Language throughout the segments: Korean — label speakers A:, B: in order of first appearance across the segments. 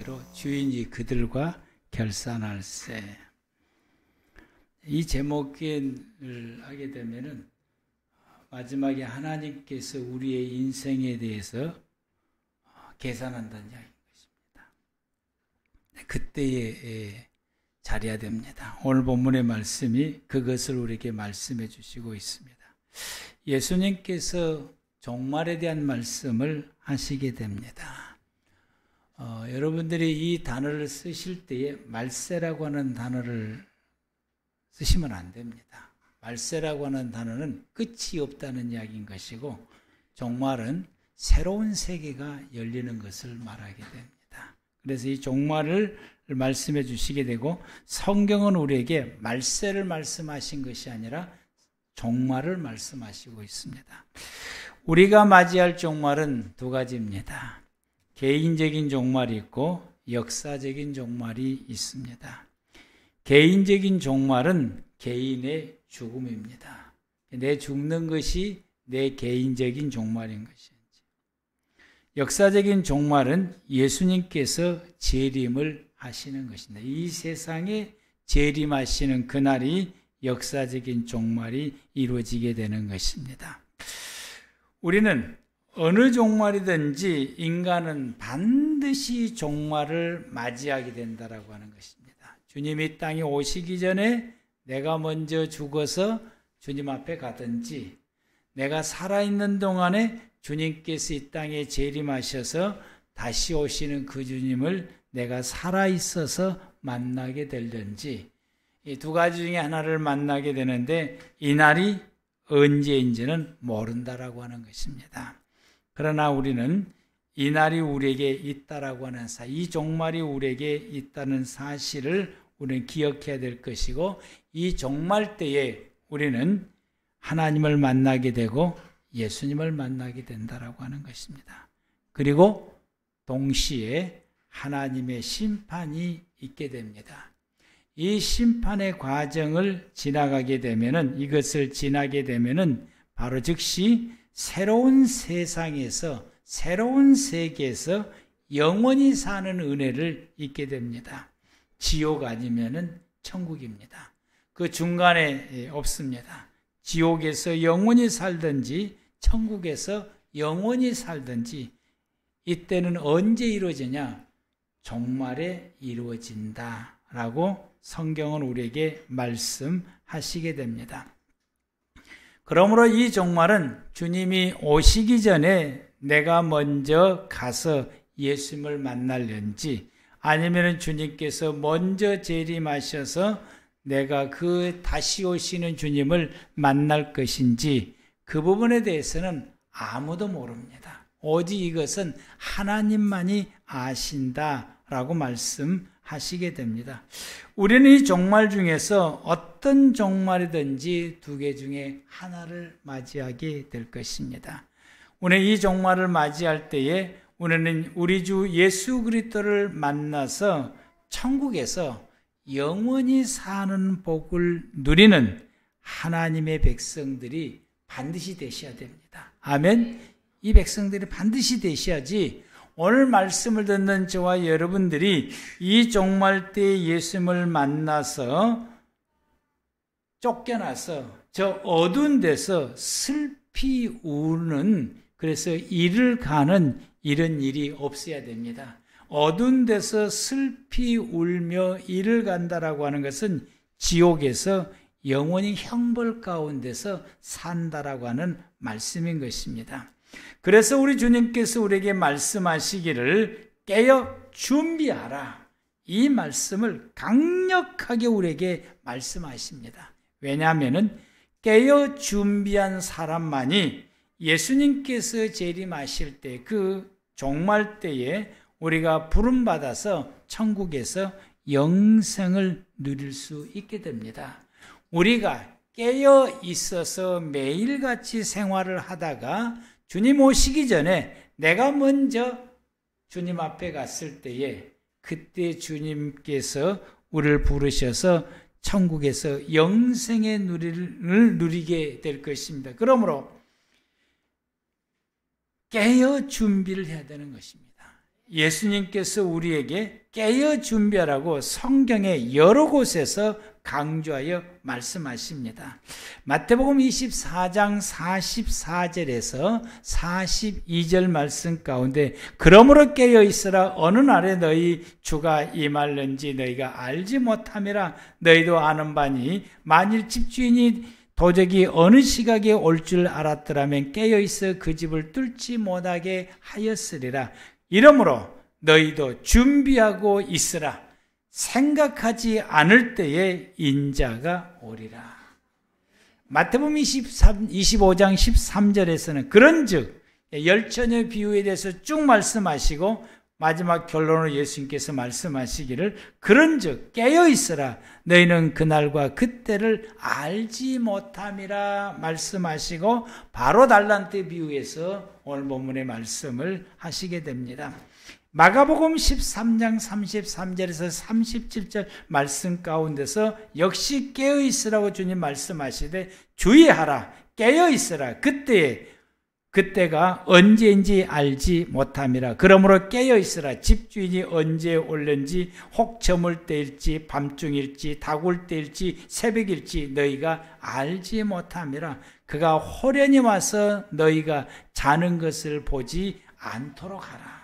A: 대로 주인이 그들과 결산할세. 이 제목을 하게 되면은 마지막에 하나님께서 우리의 인생에 대해서 계산한다는 이야기인 것입니다. 그때에 잘해야 됩니다. 오늘 본문의 말씀이 그것을 우리에게 말씀해 주시고 있습니다. 예수님께서 종말에 대한 말씀을 하시게 됩니다. 여러분들이 이 단어를 쓰실 때에 말세라고 하는 단어를 쓰시면 안 됩니다. 말세라고 하는 단어는 끝이 없다는 이야기인 것이고, 종말은 새로운 세계가 열리는 것을 말하게 됩니다. 그래서 이 종말을 말씀해 주시게 되고, 성경은 우리에게 말세를 말씀하신 것이 아니라 종말을 말씀하시고 있습니다. 우리가 맞이할 종말은 두 가지입니다. 개인적인 종말이 있고 역사적인 종말이 있습니다. 개인적인 종말은 개인의 죽음입니다. 내 죽는 것이 내 개인적인 종말인 것이지. 역사적인 종말은 예수님께서 재림을 하시는 것입니다. 이 세상에 재림하시는 그날이 역사적인 종말이 이루어지게 되는 것입니다. 우리는 어느 종말이든지 인간은 반드시 종말을 맞이하게 된다라고 하는 것입니다. 주님이 땅에 오시기 전에 내가 먼저 죽어서 주님 앞에 가든지, 내가 살아있는 동안에 주님께서 이 땅에 재림하셔서 다시 오시는 그 주님을 내가 살아있어서 만나게 되든지, 이 두 가지 중에 하나를 만나게 되는데 이 날이 언제인지는 모른다라고 하는 것입니다. 그러나 우리는 이 날이 우리에게 있다라고 하는 이 종말이 우리에게 있다는 사실을 우리는 기억해야 될 것이고, 이 종말 때에 우리는 하나님을 만나게 되고 예수님을 만나게 된다라고 하는 것입니다. 그리고 동시에 하나님의 심판이 있게 됩니다. 이 심판의 과정을 지나가게 되면은, 이것을 지나게 되면은 바로 즉시 새로운 세상에서, 새로운 세계에서 영원히 사는 은혜를 잊게 됩니다. 지옥 아니면은 천국입니다. 그 중간에 없습니다. 지옥에서 영원히 살든지 천국에서 영원히 살든지, 이때는 언제 이루어지냐? 종말에 이루어진다라고 성경은 우리에게 말씀하시게 됩니다. 그러므로 이 종말은 주님이 오시기 전에 내가 먼저 가서 예수님을 만날는지, 아니면 주님께서 먼저 재림하셔서 내가 그 다시 오시는 주님을 만날 것인지, 그 부분에 대해서는 아무도 모릅니다. 오직 이것은 하나님만이 아신다라고 말씀하시게 됩니다. 우리는 이 종말 중에서 어떤 종말이든지 두 개 중에 하나를 맞이하게 될 것입니다. 우리는 이 종말을 맞이할 때에 우리는 우리 주 예수 그리스도를 만나서 천국에서 영원히 사는 복을 누리는 하나님의 백성들이 반드시 되셔야 됩니다. 아멘. 이 백성들이 반드시 되셔야지 오늘 말씀을 듣는 저와 여러분들이 이 종말 때 예수님을 만나서 쫓겨나서 저 어두운 데서 슬피 우는, 그래서 이를 가는 이런 일이 없어야 됩니다. 어두운 데서 슬피 울며 이를 간다라고 하는 것은 지옥에서 영원히 형벌 가운데서 산다라고 하는 말씀인 것입니다. 그래서 우리 주님께서 우리에게 말씀하시기를 깨어 준비하라, 이 말씀을 강력하게 우리에게 말씀하십니다. 왜냐하면 깨어 준비한 사람만이 예수님께서 재림하실 때, 그 종말 때에 우리가 부름받아서 천국에서 영생을 누릴 수 있게 됩니다. 우리가 깨어 있어서 매일같이 생활을 하다가 주님 오시기 전에 내가 먼저 주님 앞에 갔을 때에, 그때 주님께서 우리를 부르셔서 천국에서 영생의 누리를 누리게 될 것입니다. 그러므로 깨어 준비를 해야 되는 것입니다. 예수님께서 우리에게 깨어 준비하라고 성경의 여러 곳에서 강조하여 말씀하십니다. 마태복음 24장 44절에서 42절 말씀 가운데 그러므로 깨어 있으라 어느 날에 너희 주가 임할는지 너희가 알지 못함이라 너희도 아는 바니 만일 집주인이 도적이 어느 시각에 올 줄 알았더라면 깨어 있어 그 집을 뚫지 못하게 하였으리라. 이러므로 너희도 준비하고 있으라. 생각하지 않을 때에 인자가 오리라. 마태복음 25장 13절에서는 그런즉 열처녀 비유에 대해서 쭉 말씀하시고 마지막 결론으로 예수님께서 말씀하시기를 그런즉 깨어 있으라 너희는 그날과 그때를 알지 못함이라 말씀하시고 바로 달란트 비유에서 오늘 본문의 말씀을 하시게 됩니다. 마가복음 13장 33절에서 37절 말씀 가운데서 역시 깨어 있으라고 주님 말씀하시되 주의하라 깨어 있으라 그때가 언제인지 알지 못함이라. 그러므로 깨어 있으라 집주인이 언제 올는지 혹 저물 때일지 밤중일지 다굴 때일지 새벽일지 너희가 알지 못함이라. 그가 호련히 와서 너희가 자는 것을 보지 않도록 하라.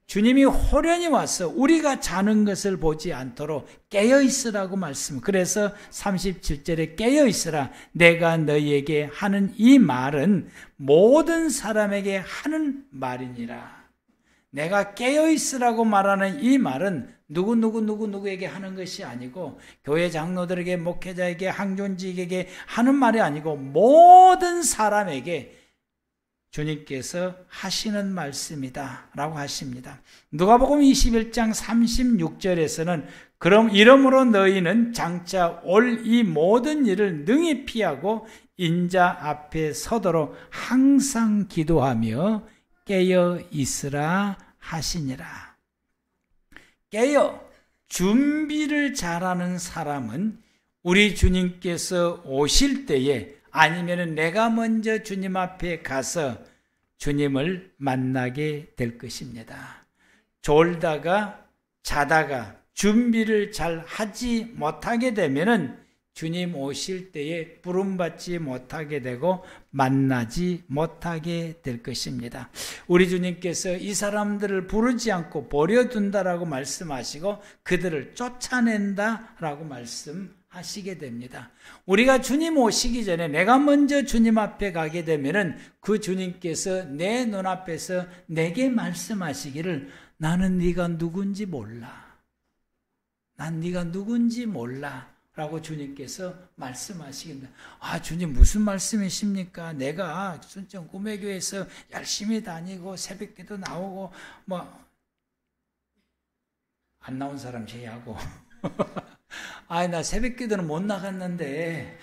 A: 주님이 호련히 와서 우리가 자는 것을 보지 않도록 깨어있으라고 말씀. 그래서 37절에 깨어있으라. 내가 너희에게 하는 이 말은 모든 사람에게 하는 말이니라. 내가 깨어있으라고 말하는 이 말은 누구에게 하는 것이 아니고 교회 장로들에게 목회자에게 항존직에게 하는 말이 아니고 모든 사람에게 주님께서 하시는 말씀이다 라고 하십니다. 누가복음 21장 36절에서는 그럼 이러므로 너희는 장차 올 이 모든 일을 능히 피하고 인자 앞에 서도록 항상 기도하며 깨어 있으라 하시니라. 깨어 준비를 잘하는 사람은 우리 주님께서 오실 때에 아니면 내가 먼저 주님 앞에 가서 주님을 만나게 될 것입니다. 졸다가 자다가 준비를 잘 하지 못하게 되면은 주님 오실 때에 부름받지 못하게 되고 만나지 못하게 될 것입니다. 우리 주님께서 이 사람들을 부르지 않고 버려둔다라고 말씀하시고 그들을 쫓아낸다라고 말씀하시게 됩니다. 우리가 주님 오시기 전에 내가 먼저 주님 앞에 가게 되면은 그 주님께서 내 눈앞에서 내게 말씀하시기를 나는 네가 누군지 몰라. 난 네가 누군지 몰라. 라고 주님께서 말씀하시겠다. 아, 주님 무슨 말씀이십니까? 내가 순천 구매교회에서 열심히 다니고 새벽기도 나오고 안 나온 사람 제외하고 아, 나 새벽기도는 못 나갔는데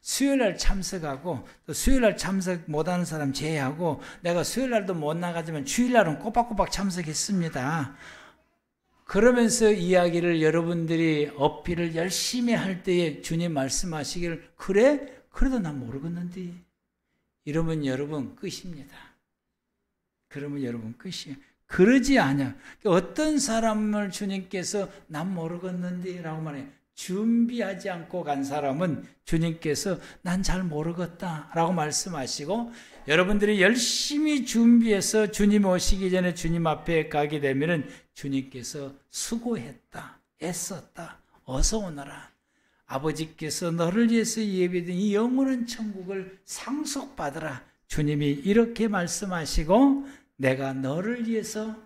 A: 수요일날 참석하고 또 수요일날 참석 못하는 사람 제외하고 내가 수요일날도 못 나가지만 주일날은 꼬박꼬박 참석했습니다. 그러면서 이야기를 여러분들이 어필을 열심히 할 때에 주님 말씀하시기를 그래? 그래도 난 모르겠는데 이러면 여러분 끝입니다. 그러면 여러분 끝이에요. 그러지 않아. 어떤 사람을 주님께서 난 모르겠는데 라고 말해요. 준비하지 않고 간 사람은 주님께서 난 잘 모르겠다 라고 말씀하시고 여러분들이 열심히 준비해서 주님 오시기 전에 주님 앞에 가게 되면은 주님께서 수고했다, 애썼다, 어서 오너라. 아버지께서 너를 위해서 예비된 이 영원한 천국을 상속받으라. 주님이 이렇게 말씀하시고 내가 너를 위해서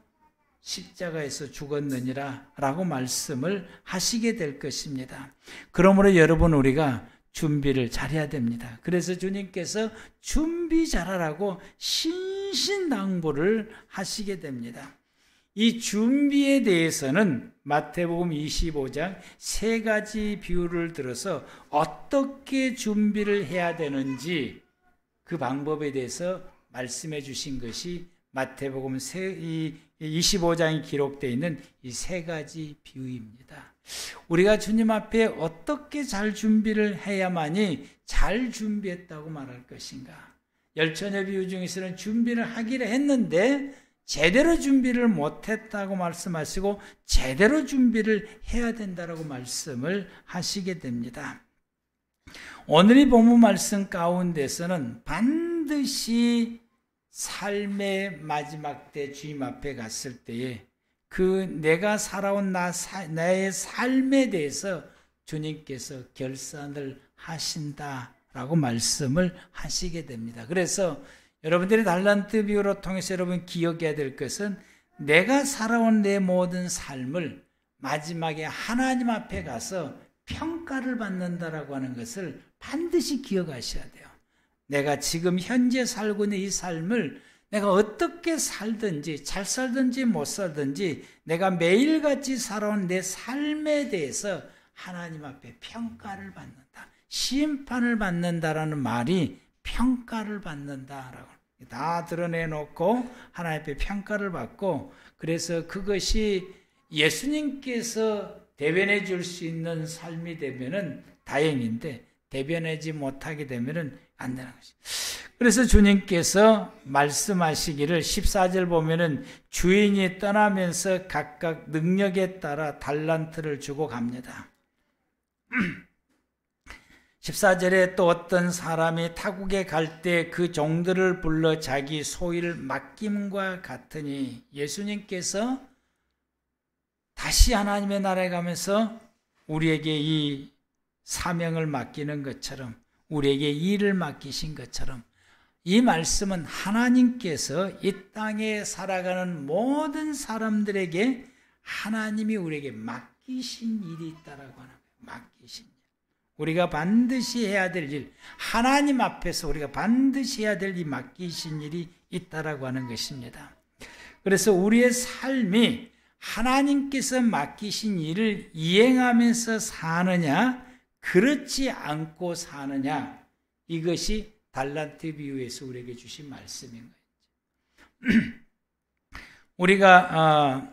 A: 십자가에서 죽었느니라 라고 말씀을 하시게 될 것입니다. 그러므로 여러분 우리가 준비를 잘해야 됩니다. 그래서 주님께서 준비 잘하라고 신신당부를 하시게 됩니다. 이 준비에 대해서는 마태복음 25장 세 가지 비유를 들어서 어떻게 준비를 해야 되는지 그 방법에 대해서 말씀해 주신 것이 마태복음 25장에 기록되어 있는 이 세 가지 비유입니다. 우리가 주님 앞에 어떻게 잘 준비를 해야만이 잘 준비했다고 말할 것인가? 열처녀 비유 중에서는 준비를 하기를 했는데 제대로 준비를 못했다고 말씀하시고 제대로 준비를 해야 된다고 말씀을 하시게 됩니다. 오늘의 본문 말씀 가운데서는 반드시 삶의 마지막 때 주님 앞에 갔을 때에 그 내가 살아온 나의 삶에 대해서 주님께서 결산을 하신다라고 말씀을 하시게 됩니다. 그래서 여러분들이 달란트 비유로 통해서 여러분 기억해야 될 것은 내가 살아온 내 모든 삶을 마지막에 하나님 앞에 가서 평가를 받는다라고 하는 것을 반드시 기억하셔야 돼요. 내가 지금 현재 살고 있는 이 삶을 내가 어떻게 살든지 잘 살든지 못 살든지 내가 매일같이 살아온 내 삶에 대해서 하나님 앞에 평가를 받는다. 심판을 받는다라는 말이 평가를 받는다라고 다 드러내놓고 하나님 앞에 평가를 받고 그래서 그것이 예수님께서 대변해 줄 수 있는 삶이 되면은 다행인데 대변하지 못하게 되면은 안 되는 것이. 그래서 주님께서 말씀하시기를 14절 보면은 주인이 떠나면서 각각 능력에 따라 달란트를 주고 갑니다. 14절에 또 어떤 사람이 타국에 갈 때 그 종들을 불러 자기 소유를 맡김과 같으니 예수님께서 다시 하나님의 나라에 가면서 우리에게 이 사명을 맡기는 것처럼 우리에게 일을 맡기신 것처럼 이 말씀은 하나님께서 이 땅에 살아가는 모든 사람들에게 하나님이 우리에게 맡기신 일이 있다라고 하는 거예요. 맡기신 일. 우리가 반드시 해야 될 일, 하나님 앞에서 우리가 반드시 해야 될 이 맡기신 일이 있다라고 하는 것입니다. 그래서 우리의 삶이 하나님께서 맡기신 일을 이행하면서 사느냐, 그렇지 않고 사느냐, 이것이 달란트 비유에서 우리에게 주신 말씀인 거예요. 우리가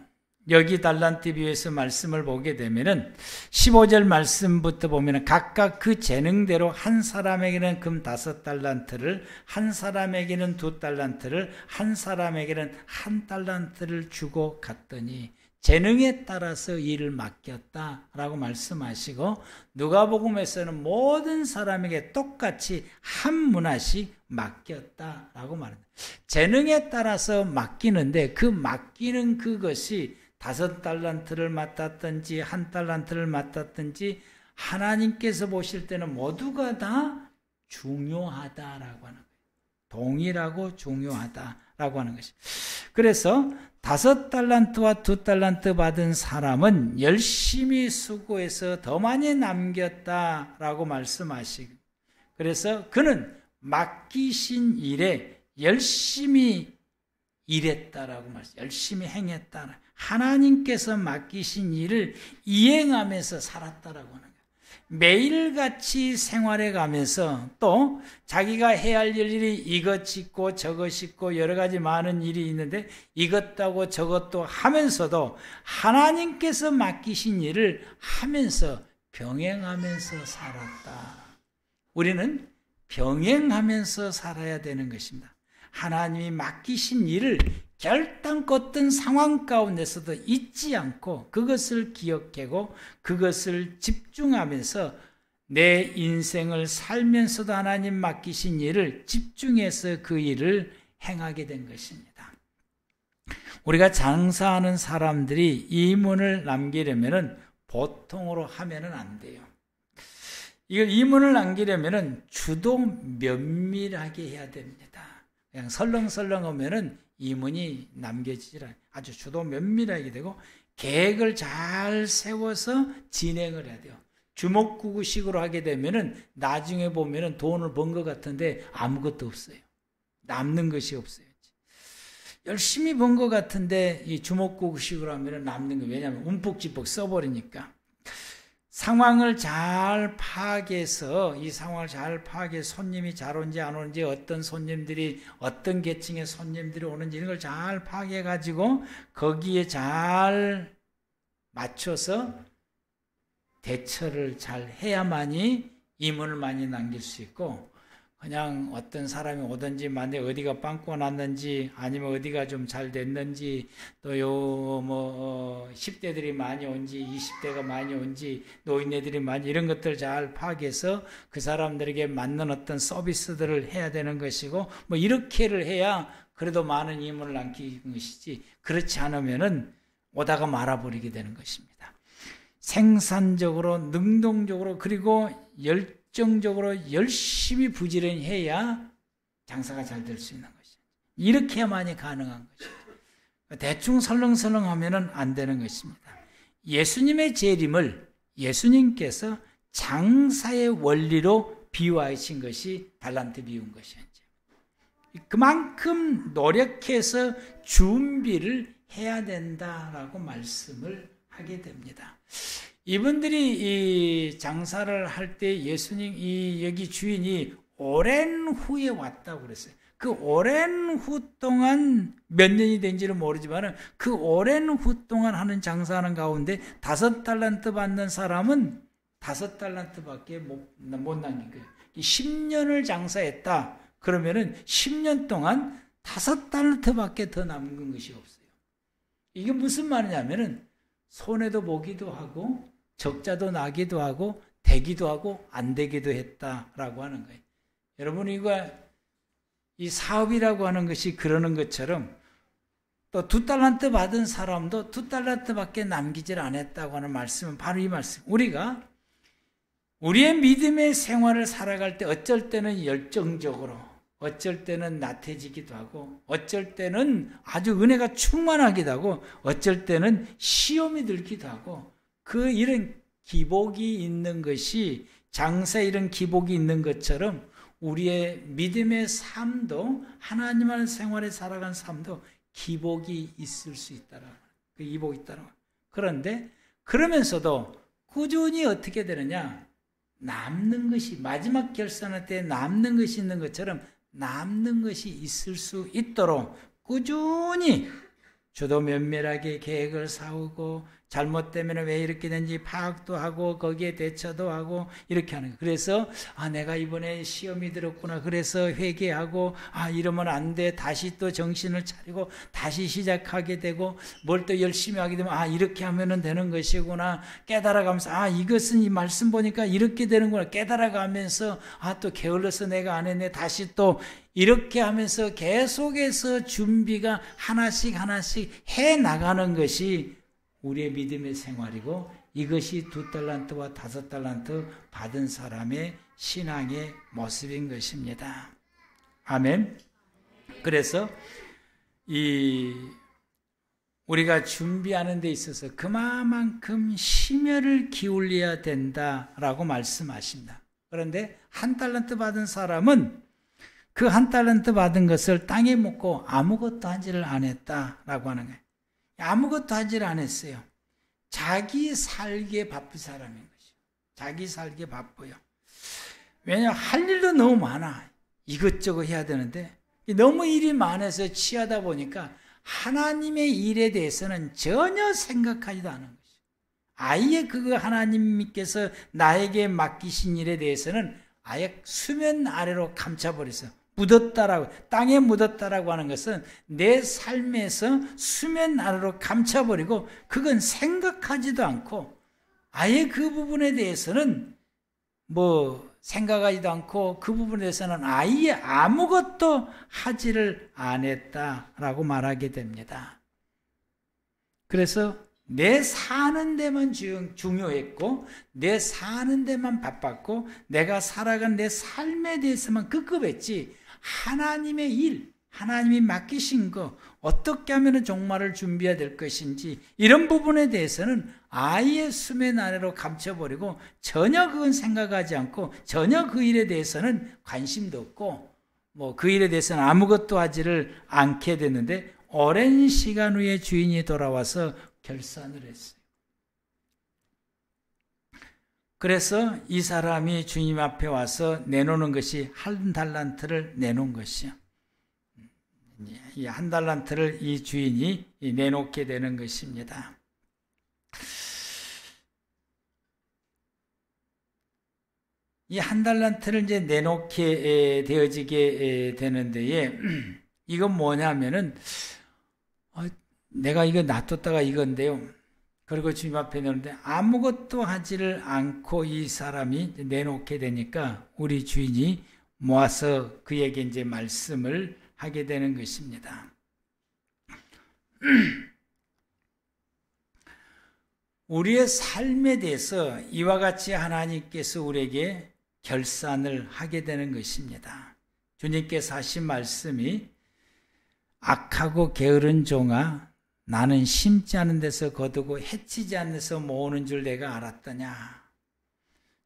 A: 여기 달란트 비유에서 말씀을 보게 되면은 15절 말씀부터 보면은 각각 그 재능대로 한 사람에게는 금 5달란트를, 한 사람에게는 2달란트를, 한 사람에게는 1달란트를 주고 갔더니 재능에 따라서 일을 맡겼다라고 말씀하시고 누가복음에서는 모든 사람에게 똑같이 한 문화씩 맡겼다라고 말합니다. 재능에 따라서 맡기는데 그 맡기는 그것이 5달란트를 맡았든지 1달란트를 맡았든지 하나님께서 보실 때는 모두가 다 중요하다라고 하는 거예요. 동일하고 중요하다라고 하는 것이. 그래서 5달란트와 2달란트 받은 사람은 열심히 수고해서 더 많이 남겼다라고 말씀하시고, 그래서 그는 맡기신 일에 열심히 일했다라고 말씀, 열심히 행했다. 하나님께서 맡기신 일을 이행하면서 살았다라고 하는 거예요. 매일같이 생활해 가면서 또 자기가 해야 할 일이 이것 짓고 저것 짓고 여러 가지 많은 일이 있는데 이것하고 저것도 하면서도 하나님께서 맡기신 일을 하면서 병행하면서 살았다. 우리는 병행하면서 살아야 되는 것입니다. 하나님이 맡기신 일을 결단코 어떤 상황 가운데서도 잊지 않고 그것을 기억하고 그것을 집중하면서 내 인생을 살면서도 하나님 맡기신 일을 집중해서 그 일을 행하게 된 것입니다. 우리가 장사하는 사람들이 이문을 남기려면 보통으로 하면 안 돼요. 이걸 이문을 남기려면 주도 면밀하게 해야 됩니다. 그냥 설렁설렁 하면은 이문이 남겨지질 않아요. 아주 주도 면밀하게 되고 계획을 잘 세워서 진행을 해야 돼요. 주먹구구식으로 하게 되면은 나중에 보면은 돈을 번 것 같은데 아무것도 없어요. 남는 것이 없어요. 열심히 번 것 같은데 이 주먹구구식으로 하면은 남는 거, 왜냐하면 움푹집푹 써버리니까. 상황을 잘 파악해서 이 상황을 잘 파악해서 손님이 잘 오는지 안 오는지, 어떤 손님들이 어떤 계층의 손님들이 오는지 이런 걸 잘 파악해 가지고 거기에 잘 맞춰서 대처를 잘 해야만이 이문을 많이 남길 수 있고, 그냥 어떤 사람이 오든지 만약에 어디가 빵꾸가 났는지 아니면 어디가 좀 잘 됐는지 또 요 10대들이 많이 온지 20대가 많이 온지 노인네들이 많이 이런 것들 잘 파악해서 그 사람들에게 맞는 어떤 서비스들을 해야 되는 것이고 뭐 이렇게를 해야 그래도 많은 이문을 남기는 것이지 그렇지 않으면은 오다가 말아버리게 되는 것입니다. 생산적으로 능동적으로 그리고 열정적으로 열심히 부지런히 해야 장사가 잘 될 수 있는 것이죠. 이렇게 해야만이 가능한 것입니다. 대충 설렁설렁 하면은 안 되는 것입니다. 예수님의 재림을 예수님께서 장사의 원리로 비유하신 것이 달란트 비유인 것이죠. 그만큼 노력해서 준비를 해야 된다라고 말씀을 하게 됩니다. 이분들이 이 장사를 할 때 예수님 여기 주인이 오랜 후에 왔다고 그랬어요. 그 오랜 후 동안 몇 년이 된지는 모르지만 그 오랜 후 동안 하는 장사하는 가운데 5달란트 받는 사람은 5달란트밖에 못 남긴 거예요. 10년을 장사했다. 그러면은 10년 동안 5달란트밖에 더 남은 것이 없어요. 이게 무슨 말이냐면은 손해도 보기도 하고 적자도 나기도 하고 되기도 하고 안 되기도 했다라고 하는 거예요. 여러분 이 사업이라고 하는 것이 그러는 것처럼 또 2달란트 받은 사람도 2달란트밖에 남기질 않았다고 하는 말씀은 바로 이 말씀. 우리가 우리의 믿음의 생활을 살아갈 때 어쩔 때는 열정적으로 어쩔 때는 나태해지기도 하고 어쩔 때는 아주 은혜가 충만하기도 하고 어쩔 때는 시험이 들기도 하고 이런 기복이 있는 것이 장사에 이런 기복이 있는 것처럼 우리의 믿음의 삶도 하나님과의 생활에 살아가는 삶도 기복이 있을 수 있다라고 그 기복이 있다라고. 그런데 그러면서도 꾸준히 어떻게 되느냐 남는 것이 마지막 결산할 때 남는 것이 있는 것처럼 남는 것이 있을 수 있도록 꾸준히 저도 면밀하게 계획을 세우고 잘못되면 왜 이렇게 된지 파악도 하고 거기에 대처도 하고 이렇게 하는 거예요. 그래서 내가 이번에 시험이 들었구나. 그래서 회개하고 이러면 안 돼. 다시 또 정신을 차리고 다시 시작하게 되고 뭘 또 열심히 하게 되면 이렇게 하면 되는 것이구나. 깨달아가면서 이것은 이 말씀 보니까 이렇게 되는구나. 깨달아가면서 또 게을러서 내가 안 했네. 다시 또 이렇게 하면서 계속해서 준비가 하나씩 해 나가는 것이 우리의 믿음의 생활이고 이것이 2달란트와 5달란트 받은 사람의 신앙의 모습인 것입니다. 아멘. 그래서 우리가 준비하는 데 있어서 그만큼 심혈을 기울여야 된다라고 말씀하십니다. 그런데 1달란트 받은 사람은 그 1달란트 받은 것을 땅에 묻고 아무것도 하지를 않았다라고 하는 거예요. 아무것도 하지를 않았어요. 자기 살기에 바쁜 사람인 것이죠. 자기 살기에 바빠요. 왜냐하면 할 일도 너무 많아. 이것저것 해야 되는데 너무 일이 많아서 취하다 보니까 하나님의 일에 대해서는 전혀 생각하지도 않은 것이죠. 아예 그거 하나님께서 나에게 맡기신 일에 대해서는 아예 수면 아래로 감춰버렸어요. 묻었다라고, 땅에 묻었다라고 하는 것은 내 삶에서 수면 아래로 감춰버리고 그건 생각하지도 않고 아예 그 부분에 대해서는 생각하지도 않고 그 부분에 대해서는 아예 아무것도 하지를 않았다라고 말하게 됩니다. 그래서 내 사는 데만 중요했고 내 사는 데만 바빴고 내가 살아간 내 삶에 대해서만 급급했지 하나님의 일, 하나님이 맡기신 거 어떻게 하면 종말을 준비해야 될 것인지 이런 부분에 대해서는 아예 수면 아래로 감춰버리고 전혀 그건 생각하지 않고 전혀 그 일에 대해서는 관심도 없고 그 일에 대해서는 아무것도 하지를 않게 됐는데 오랜 시간 후에 주인이 돌아와서 결산을 했어요. 그래서 이 사람이 주님 앞에 와서 내놓는 것이 1달란트를 내놓은 것이요. 이 1달란트를 이 주인이 내놓게 되는 것입니다. 이 한 달란트를 이제 내놓게 되어지게 되는데에 이건 뭐냐면은 내가 이거 놔뒀다가 이건데요. 그리고 주님 앞에 내놓는데 아무것도 하지를 않고 이 사람이 내놓게 되니까 우리 주인이 모아서 그에게 이제 말씀을 하게 되는 것입니다. 우리의 삶에 대해서 이와 같이 하나님께서 우리에게 결산을 하게 되는 것입니다. 주님께서 하신 말씀이 악하고 게으른 종아 나는 심지 않은 데서 거두고 해치지 않는 데서 모으는 줄 내가 알았더냐.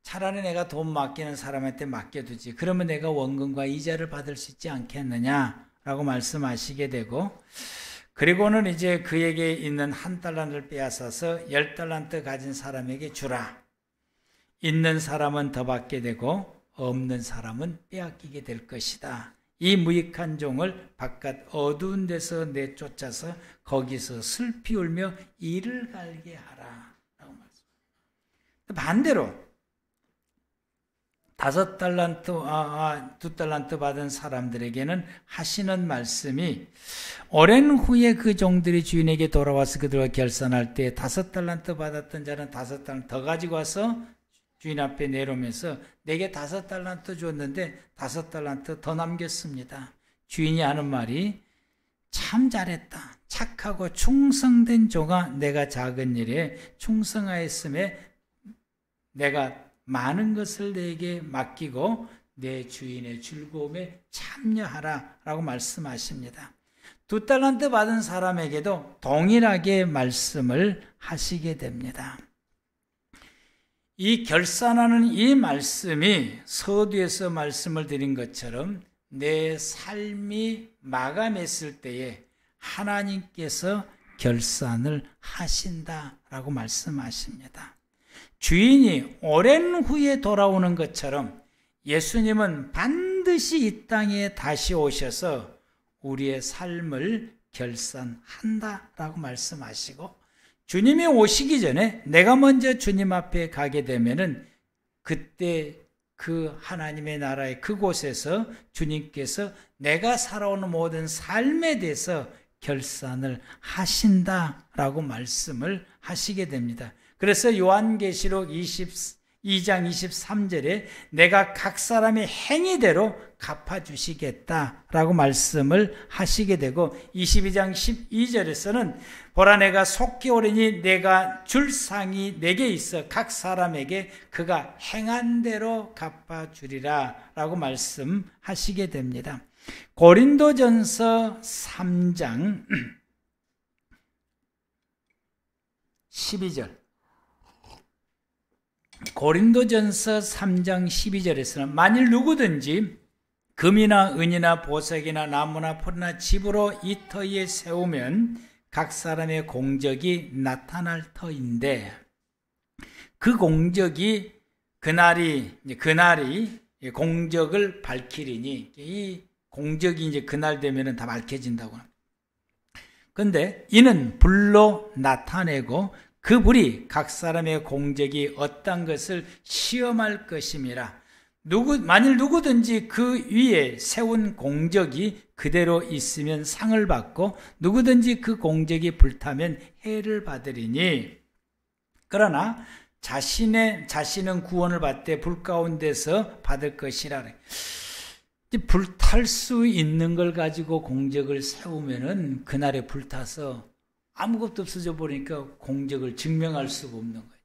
A: 차라리 내가 돈 맡기는 사람한테 맡겨두지. 그러면 내가 원금과 이자를 받을 수 있지 않겠느냐라고 말씀하시게 되고 그리고는 이제 그에게 있는 한 달란트를 빼앗아서 10달란트 가진 사람에게 주라. 있는 사람은 더 받게 되고 없는 사람은 빼앗기게 될 것이다. 이 무익한 종을 바깥 어두운 데서 내쫓아서 거기서 슬피 울며 이를 갈게 하라. 라고 말씀합니다. 반대로 5달란트, 2달란트 받은 사람들에게는 하시는 말씀이 오랜 후에 그 종들이 주인에게 돌아와서 그들과 결산할 때 5달란트 받았던 자는 5달란트 더 가지고 와서 주인 앞에 내놓으면서 내게 5달란트 줬는데 5달란트 더 남겼습니다. 주인이 하는 말이 참 잘했다. 착하고 충성된 종아 내가 작은 일에 충성하였음에 내가 많은 것을 내게 맡기고 내 주인의 즐거움에 참여하라 라고 말씀하십니다. 2달란트 받은 사람에게도 동일하게 말씀을 하시게 됩니다. 이 결산하는 이 말씀이 서두에서 말씀을 드린 것처럼 내 삶이 마감했을 때에 하나님께서 결산을 하신다라고 말씀하십니다. 주인이 오랜 후에 돌아오는 것처럼 예수님은 반드시 이 땅에 다시 오셔서 우리의 삶을 결산한다라고 말씀하시고 주님이 오시기 전에 내가 먼저 주님 앞에 가게 되면은 그때 그 하나님의 나라의 그곳에서 주님께서 내가 살아오는 모든 삶에 대해서 결산을 하신다라고 말씀을 하시게 됩니다. 그래서 요한계시록 22장 23절에 내가 각 사람의 행위대로 갚아주시겠다라고 말씀을 하시게 되고 22장 12절에서는 보라 내가 속히 오리니 내가 줄 상이 내게 있어 각 사람에게 그가 행한 대로 갚아주리라 라고 말씀하시게 됩니다. 고린도전서 3장 12절 고린도전서 3장 12절에서는 만일 누구든지 금이나 은이나 보석이나 나무나 풀이나 집으로 이 터 위에 세우면 각 사람의 공적이 나타날 터인데 그 공적이 그날이 공적을 밝히리니 이 공적이 이제 그날 되면은 다 밝혀진다고 합니다. 그런데 이는 불로 나타내고 그 불이 각 사람의 공적이 어떤 것을 시험할 것임이라. 만일 누구든지 그 위에 세운 공적이 그대로 있으면 상을 받고 누구든지 그 공적이 불타면 해를 받으리니 그러나 자신은 구원을 받되 불 가운데서 받을 것이라. 불탈 수 있는 걸 가지고 공적을 세우면은 그날에 불타서 아무것도 없어져 버리니까 공적을 증명할 수가 없는 거예요.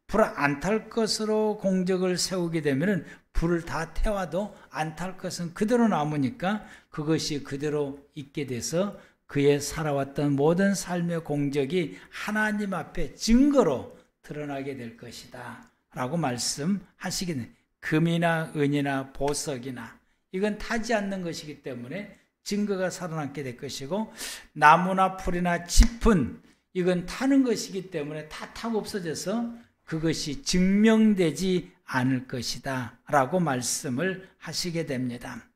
A: 불 안 탈 것으로 공적을 세우게 되면은 불을 다 태워도 안 탈 것은 그대로 남으니까 그것이 그대로 있게 돼서 그의 살아왔던 모든 삶의 공적이 하나님 앞에 증거로 드러나게 될 것이다 라고 말씀하시게 됩니다. 금이나 은이나 보석이나 이건 타지 않는 것이기 때문에 증거가 살아남게 될 것이고 나무나 풀이나 짚은 이건 타는 것이기 때문에 다 타고 없어져서 그것이 증명되지 않을 것이다 라고 말씀을 하시게 됩니다.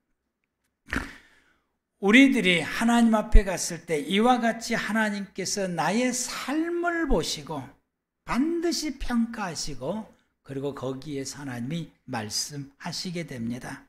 A: 우리들이 하나님 앞에 갔을 때 이와 같이 하나님께서 나의 삶을 보시고 반드시 평가하시고 그리고 거기에서 하나님이 말씀하시게 됩니다.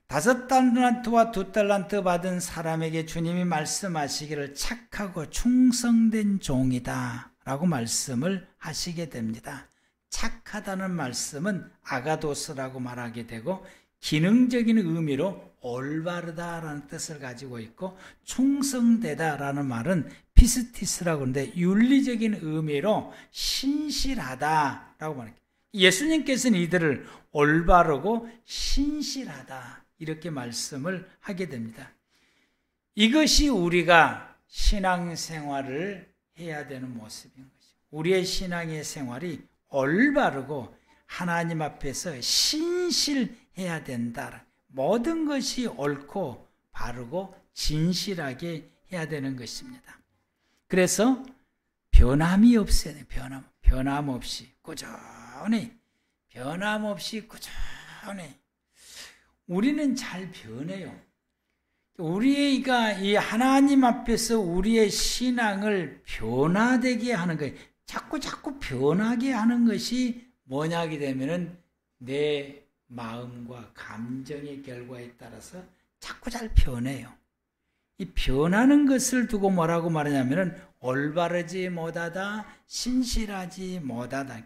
A: 5달란트와 2달란트 받은 사람에게 주님이 말씀하시기를 착하고 충성된 종이다 라고 말씀을 하시게 됩니다. 착하다는 말씀은 아가도스라고 말하게 되고 기능적인 의미로 올바르다라는 뜻을 가지고 있고 충성되다라는 말은 피스티스라고 하는데 윤리적인 의미로 신실하다라고 말합니다. 예수님께서는 이들을 올바르고 신실하다 이렇게 말씀을 하게 됩니다. 이것이 우리가 신앙생활을 해야 되는 모습인 것이죠. 우리의 신앙의 생활이 올바르고 하나님 앞에서 신실해야 된다. 모든 것이 옳고 바르고 진실하게 해야 되는 것입니다. 그래서 변함이 없어야 돼요. 변함없이 꾸준히 우리는 잘 변해요. 우리가 이 하나님 앞에서 우리의 신앙을 변화되게 하는 거예요. 자꾸 변하게 하는 것이 뭐냐게 되면은 내 마음과 감정의 결과에 따라서 자꾸 잘 변해요. 이 변하는 것을 두고 뭐라고 말하냐면은 올바르지 못하다, 신실하지 못하다.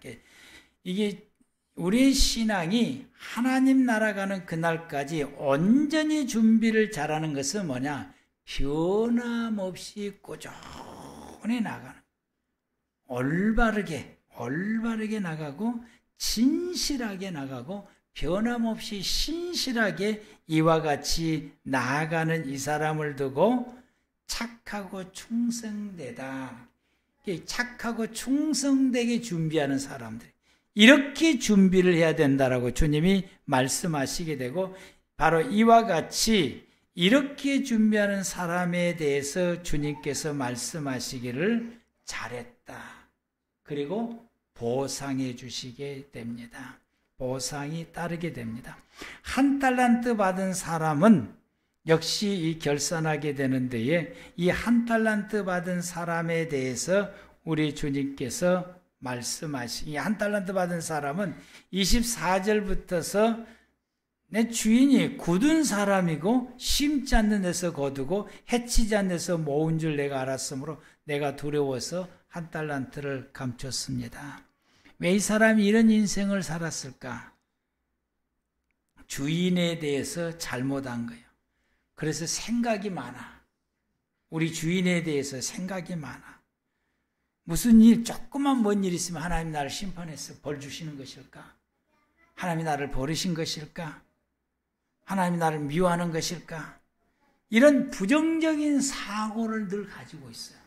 A: 이게 우리의 신앙이 하나님 나라 가는 그날까지 온전히 준비를 잘하는 것은 뭐냐? 변함없이 꾸준히 나가는, 올바르게 나가고 진실하게 나가고 변함없이 신실하게 이와 같이 나아가는 이 사람을 두고 착하고 충성되다. 착하고 충성되게 준비하는 사람들. 이렇게 준비를 해야 된다라고 주님이 말씀하시게 되고 바로 이와 같이 이렇게 준비하는 사람에 대해서 주님께서 말씀하시기를 잘했다. 그리고 보상해 주시게 됩니다. 보상이 따르게 됩니다. 1달란트 받은 사람은 역시 이 결산하게 되는 데에 이 1달란트 받은 사람에 대해서 우리 주님께서 말씀하시기, 이 1달란트 받은 사람은 24절부터서 내 주인이 굳은 사람이고 심지 않는 데서 거두고 해치지 않는 데서 모은 줄 내가 알았으므로 내가 두려워서 1달란트를 감췄습니다. 왜 이 사람이 이런 인생을 살았을까? 주인에 대해서 잘못한 거예요. 그래서 생각이 많아. 우리 주인에 대해서 생각이 많아. 무슨 일, 조그만 뭔 일 있으면 하나님 나를 심판해서 벌 주시는 것일까? 하나님이 나를 버리신 것일까? 하나님이 나를 미워하는 것일까? 이런 부정적인 사고를 늘 가지고 있어요.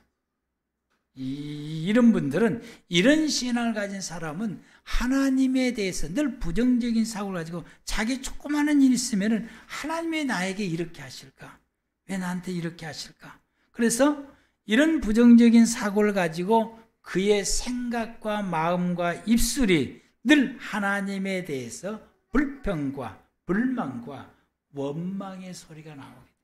A: 이런 분들은, 이런 신앙을 가진 사람은 하나님에 대해서 늘 부정적인 사고를 가지고 자기 조그마한 일 있으면 하나님이 나에게 이렇게 하실까? 왜 나한테 이렇게 하실까? 그래서 이런 부정적인 사고를 가지고 그의 생각과 마음과 입술이 늘 하나님에 대해서 불평과 불만과 원망의 소리가 나오게 됩니다.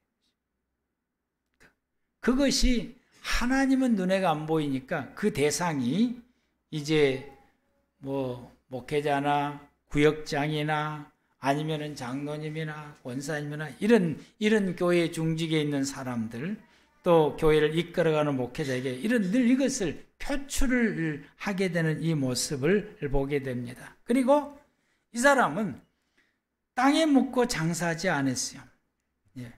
A: 그것이 하나님은 눈에가 안 보이니까 그 대상이 이제 뭐 목회자나 구역장이나 아니면은 장로님이나 원사님이나 이런 교회 중직에 있는 사람들, 또 교회를 이끌어가는 목회자에게 늘 이것을 표출을 하게 되는 이 모습을 보게 됩니다. 그리고 이 사람은 땅에 묻고 장사하지 않았어요. 예.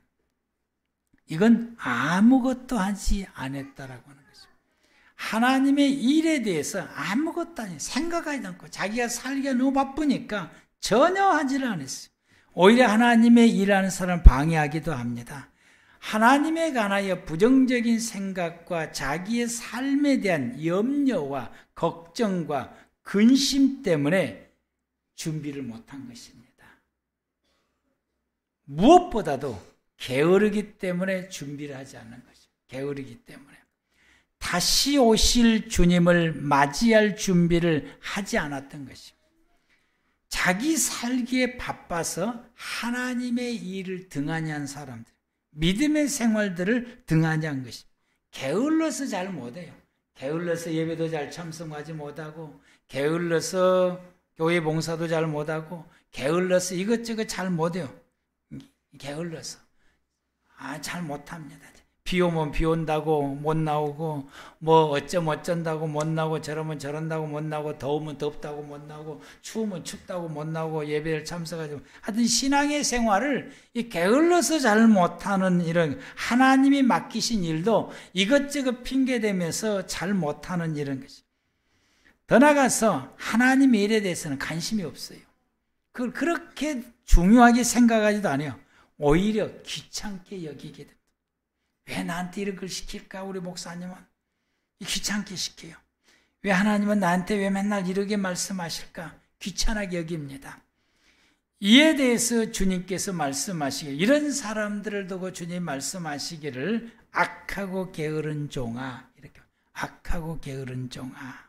A: 이건 아무것도 하지 않았다라고 하는 것입니다. 하나님의 일에 대해서 아무것도 아니에요. 생각하지 않고 자기가 살기가 너무 바쁘니까 전혀 하지를 않았어요. 오히려 하나님의 일하는 사람을 방해하기도 합니다. 하나님에 관하여 부정적인 생각과 자기의 삶에 대한 염려와 걱정과 근심 때문에 준비를 못한 것입니다. 무엇보다도 게으르기 때문에 준비를 하지 않는 것이죠. 게으르기 때문에. 다시 오실 주님을 맞이할 준비를 하지 않았던 것이죠. 자기 살기에 바빠서 하나님의 일을 등한히 한 사람들, 믿음의 생활들을 등한히 한 것입니다. 게을러서 잘 못해요. 게을러서 예배도 잘 참석하지 못하고, 게을러서 교회 봉사도 잘 못하고 게을러서 이것저것 잘 못해요. 게을러서 잘 못합니다. 비 오면 비 온다고 못 나오고, 뭐 어쩐다고 못 나오고, 저러면 저런다고 못 나오고, 더우면 덥다고 못 나오고, 추우면 춥다고 못 나오고, 예배를 참석하지. 하여튼 신앙의 생활을 게을러서 잘 못하는 이런 하나님이 맡기신 일도 이것저것 핑계대면서 잘 못하는 이런 것이. 더 나아가서 하나님의 일에 대해서는 관심이 없어요. 그걸 그렇게 중요하게 생각하지도 않아요. 오히려 귀찮게 여기게 됩니다. 왜 나한테 이런 걸 시킬까? 우리 목사님은 귀찮게 시켜요. 왜 하나님은 나한테 왜 맨날 이렇게 말씀하실까? 귀찮게 여깁니다. 이에 대해서 주님께서 말씀하시기를, 이런 사람들을 두고 주님 말씀하시기를 악하고 게으른 종아, 이렇게 악하고 게으른 종아.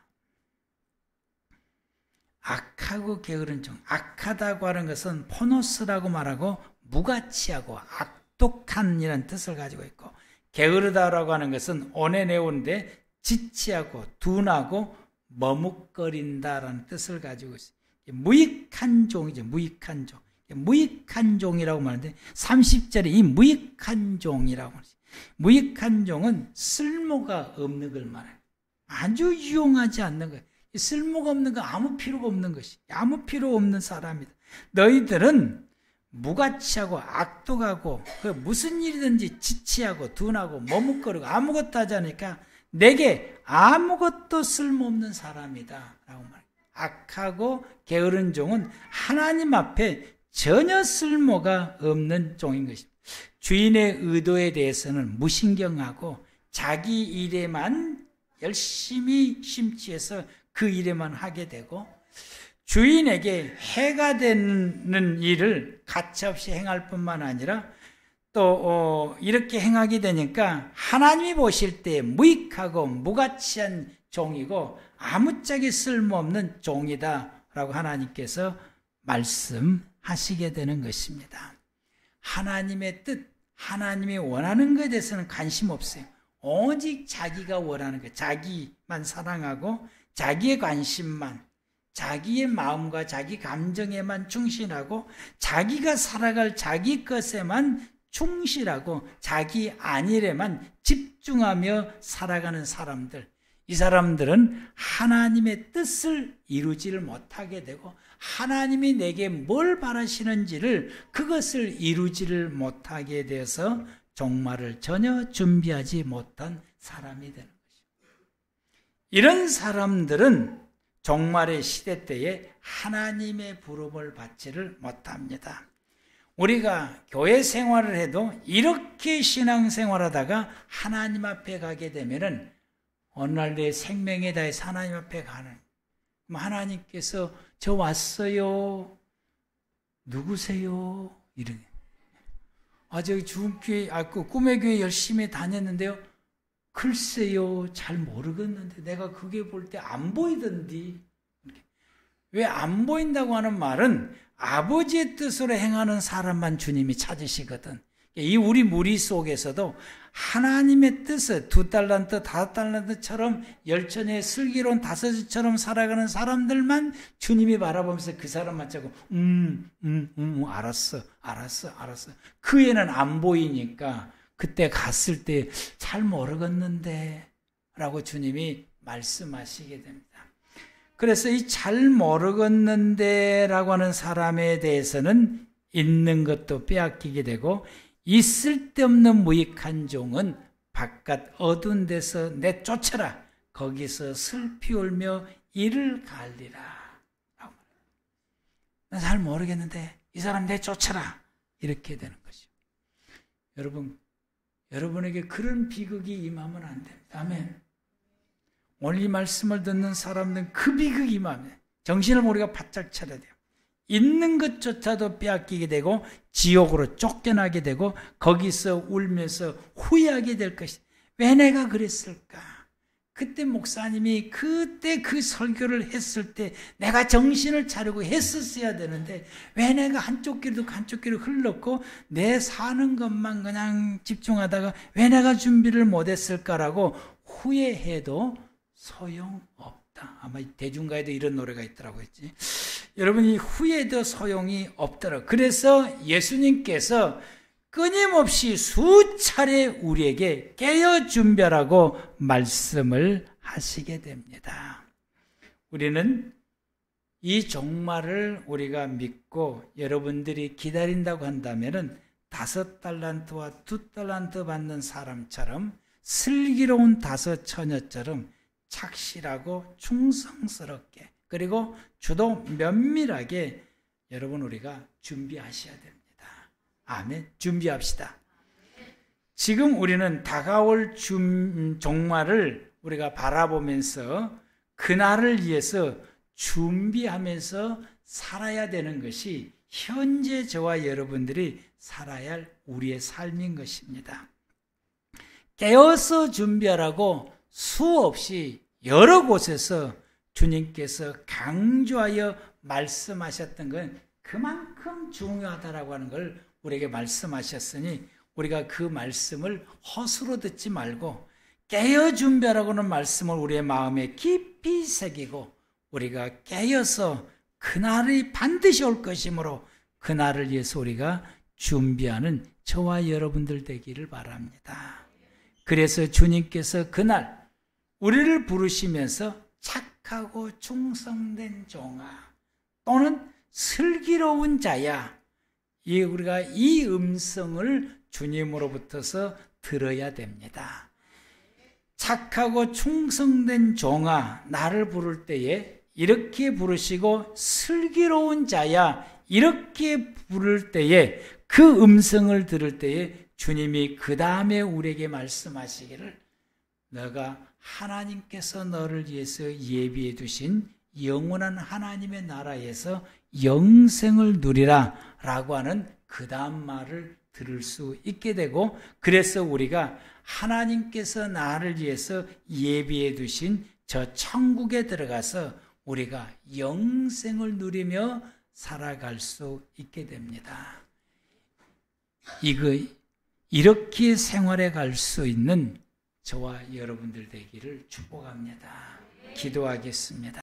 A: 악하고 게으른 종. 악하다고 하는 것은 포노스라고 말하고 무가치하고 악독한 이런 뜻을 가지고 있고, 게으르다라고 하는 것은 오네네온데 지치하고 둔하고 머뭇거린다라는 뜻을 가지고 있어요. 무익한 종이죠. 무익한 종. 무익한 종이라고 말하는데 30절에 이 무익한 종이라고 말해요. 무익한 종은 쓸모가 없는 걸 말해요. 아주 유용하지 않는 거예요. 쓸모가 없는 거, 아무 필요가 없는 것이, 아무 필요 없는 사람이다. 너희들은 무가치하고 악독하고 무슨 일이든지 지치하고 둔하고 머뭇거리고 아무것도 하지 않으니까 내게 아무것도 쓸모없는 사람이다 라고 말해요. 악하고 게으른 종은 하나님 앞에 전혀 쓸모가 없는 종인 것입니다. 주인의 의도에 대해서는 무신경하고 자기 일에만 열심히 심취해서 그 일에만 하게 되고, 주인에게 해가 되는 일을 가차없이 행할 뿐만 아니라 또 이렇게 행하게 되니까 하나님이 보실 때 무익하고 무가치한 종이고 아무짝에 쓸모없는 종이다 라고 하나님께서 말씀하시게 되는 것입니다. 하나님의 뜻, 하나님이 원하는 것에 대해서는 관심 없어요. 오직 자기가 원하는 것, 자기만 사랑하고 자기의 관심만, 자기의 마음과 자기 감정에만 충실하고 자기가 살아갈 자기 것에만 충실하고 자기 안일에만 집중하며 살아가는 사람들, 이 사람들은 하나님의 뜻을 이루지를 못하게 되고 하나님이 내게 뭘 바라시는지를, 그것을 이루지를 못하게 되어서 종말을 전혀 준비하지 못한 사람이 되는 것입니다. 이런 사람들은 종말의 시대 때에 하나님의 부름을 받지를 못합니다. 우리가 교회 생활을 해도 이렇게 신앙생활하다가 하나님 앞에 가게 되면은 어느 날 내 생명에 다해서 하나님 앞에 가는, 하나님께서 저 왔어요. 누구세요? 이러네. 저기 주음교회, 꿈의 교회 열심히 다녔는데요. 글쎄요, 잘 모르겠는데 내가 그게 볼 때 안 보이던데. 왜 안 보인다고 하는 말은 아버지의 뜻으로 행하는 사람만 주님이 찾으시거든. 이 우리 무리 속에서도 하나님의 뜻을 2달란트, 5달란트처럼 열천의 슬기로운 5처럼 살아가는 사람들만 주님이 바라보면서 그 사람만 자꾸 알았어. 그 애는 안 보이니까 그때 갔을 때 잘 모르겠는데 라고 주님이 말씀하시게 됩니다. 그래서 이 잘 모르겠는데 라고 하는 사람에 대해서는 있는 것도 빼앗기게 되고, 이 쓸데없는 무익한 종은 바깥 어두운 데서 내쫓아라. 거기서 슬피 울며 이를 갈리라. 나 잘 모르겠는데 이 사람 내쫓아라. 이렇게 되는 것이죠. 여러분에게 그런 비극이 임하면 안 됩니다. 아멘. 오늘 이 말씀을 듣는 사람들은 그 비극이 임하면 정신을 우리가 바짝 차려야 돼요. 있는 것조차도 빼앗기게 되고 지옥으로 쫓겨나게 되고 거기서 울면서 후회하게 될 것이다. 왜 내가 그랬을까? 그때 목사님이 그때 그 설교를 했을 때 내가 정신을 차리고 했었어야 되는데 왜 내가 한쪽 귀로 한쪽 귀로 흘렀고 내 사는 것만 그냥 집중하다가 왜 내가 준비를 못했을까라고 후회해도 소용없다. 아마 대중가에도 이런 노래가 있더라고 했지. 여러분이 후회도 소용이 없더라. 그래서 예수님께서 끊임없이 수차례 우리에게 깨어 준비하라고 말씀을 하시게 됩니다. 우리는 이 종말을 우리가 믿고 여러분들이 기다린다고 한다면은 5달란트와 2달란트 받는 사람처럼 슬기로운 5 처녀처럼 착실하고 충성스럽게 그리고 주도 면밀하게 여러분 우리가 준비하셔야 됩니다. 아멘. 준비합시다. 지금 우리는 다가올 종말을 우리가 바라보면서 그날을 위해서 준비하면서 살아야 되는 것이 현재 저와 여러분들이 살아야 할 우리의 삶인 것입니다. 깨어서 준비하라고 수없이 여러 곳에서 주님께서 강조하여 말씀하셨던 건 그만큼 중요하다라고 하는 걸 우리에게 말씀하셨으니 우리가 그 말씀을 허수로 듣지 말고 깨어 준비하라고는 말씀을 우리의 마음에 깊이 새기고 우리가 깨어서 그날이 반드시 올 것이므로 그날을 위해서 우리가 준비하는 저와 여러분들 되기를 바랍니다. 그래서 주님께서 그날 우리를 부르시면서 착하고 충성된 종아 또는 슬기로운 자야 우리가 이 음성을 주님으로부터서 들어야 됩니다. 착하고 충성된 종아 나를 부를 때에 이렇게 부르시고 슬기로운 자야 이렇게 부를 때에 그 음성을 들을 때에 주님이 그 다음에 우리에게 말씀하시기를 너가 하나님께서 너를 위해서 예비해 두신 영원한 하나님의 나라에서 영생을 누리라 라고 하는 그 다음 말을 들을 수 있게 되고 그래서 우리가 하나님께서 나를 위해서 예비해 두신 저 천국에 들어가서 우리가 영생을 누리며 살아갈 수 있게 됩니다. 이렇게 생활해 갈 수 있는 저와 여러분들 되기를 축복합니다. 기도하겠습니다.